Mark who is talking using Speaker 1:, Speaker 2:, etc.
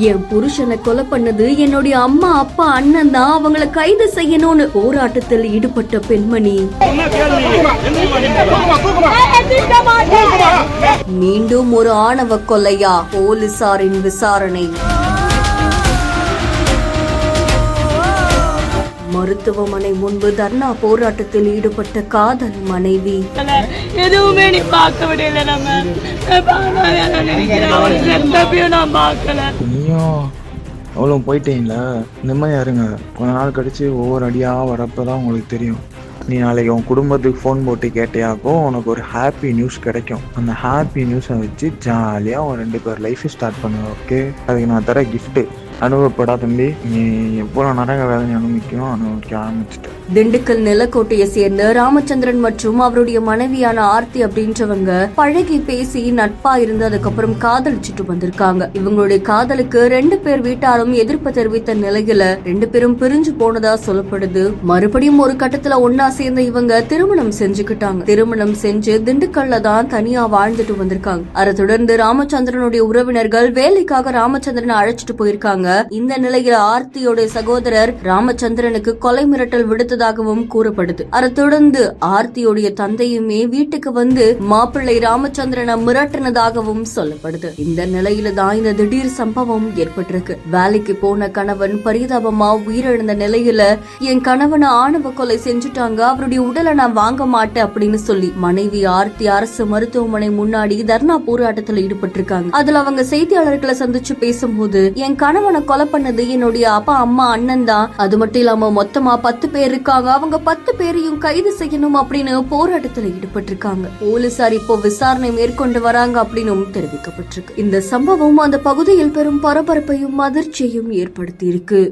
Speaker 1: என் புருஷனை கொலை பண்ணது என்னுடைய அம்மா அப்பா அண்ணன் தான், அவங்களை கைது செய்யணும்னு போராட்டத்தில் ஈடுபட்ட பெண்மணி மீண்டும் ஒரு ஆணவ கொலையா? போலீசாரின் விசாரணை. மருத்துவமனை முன்பு தர்ணா போராட்டத்தில் ஈடுபட்ட காதல் மனைவி.
Speaker 2: எதுவுமே நீ பார்க்க விடல,
Speaker 3: நீயும் அவ்வளோ போயிட்டீங்களா? நிம்மதியா இருங்க. கொஞ்ச நாள் கழிச்சு ஒவ்வொரு அடியா வரப்பதான் உங்களுக்கு தெரியும். நீ நாளைக்கு உன் குடும்பத்துக்கு ஃபோன் போட்டு கேட்டியாக்கோ உனக்கு ஒரு ஹாப்பி நியூஸ் கிடைக்கும். அந்த ஹாப்பி நியூஸை வச்சு ஜாலியாக உன் 2 பேர் லைஃப் ஸ்டார்ட் பண்ணுவேன். ஓகே, அதுக்கு நான் தர கிஃப்ட்டு. அனுபவப்படா தம்பி, நீ எவ்வளோ நரக வேதனை அனுபவிக்கணும் அனுபவிக்க ஆரம்பிச்சுட்டு.
Speaker 1: திண்டுக்கல் நிலக்கோட்டையை சேர்ந்த ராமச்சந்திரன் மற்றும் அவருடைய மனைவியான ஆர்த்தி அப்படின்றவங்க பழகி பேசி நட்பா இருந்து அதுக்கப்புறம் காதலிச்சுட்டு வந்திருக்காங்க. இவங்களுடைய காதலுக்கு 2 பேர் வீட்டாரும் எதிர்ப்பு தெரிவித்த நிலையில 2 பேரும் பிரிஞ்சு போனதா சொல்லப்படுது. மறுபடியும் ஒரு கட்டத்துல ஒன்னா சேர்ந்த இவங்க திருமணம் செஞ்சுக்கிட்டாங்க. திருமணம் செஞ்சு திண்டுக்கல்ல தான் தனியா வாழ்ந்துட்டு வந்திருக்காங்க. அதை தொடர்ந்து ராமச்சந்திரனுடைய உறவினர்கள் வேலைக்காக ராமச்சந்திரனை அழைச்சிட்டு போயிருக்காங்க. இந்த நிலையில ஆர்த்தியோட சகோதரர் ராமச்சந்திரனுக்கு கொலை மிரட்டல் விடுத்ததாகவும் கூறப்படுது. அதை தொடர்ந்து ஆர்த்தியோடைய தந்தையுமே வீட்டுக்கு வந்து மாப்பிள்ளை ராமச்சந்திரனை மிரட்டினதாகவும் சொல்லப்படுது. இந்த நிலையில தான் இந்த திடீர் சம்பவம் ஏற்பட்டிருக்கு. வேலைக்கு போன கணவன் பரிதாபமா உயிரிழந்த நிலையில என் கணவனை ஆணவ கொலை செஞ்சுட்டாங்க, அவருடைய உடலை நான் வாங்க மாட்டேன் அப்படின்னு சொல்லி மனைவி ஆர்த்தி அரசு மருத்துவமனை முன்னாடி தர்ணா போராட்டத்தில் ஈடுபட்டிருக்காங்க. அதுல அவங்க செய்தியாளர்களை சந்திச்சு பேசும்போது, என் கணவனை கொலை பண்ணது என்னுடைய அப்பா அம்மா அண்ணன் தான், அது மட்டும் இல்லாம மொத்தமா 10 பேர் இருக்காங்க, அவங்க 10 பேரையும் கைது செய்யணும் அப்படின்னு போராட்டத்தில் ஈடுபட்டிருக்காங்க. போலீசார் இப்போ விசாரணை மேற்கொண்டு வராங்க அப்படின்னு தெரிவிக்கப்பட்டிருக்கு. இந்த சம்பவம் அந்த பகுதியில் பெரும் பரபரப்பையும் அதிர்ச்சியையும் ஏற்படுத்தி இருக்கு.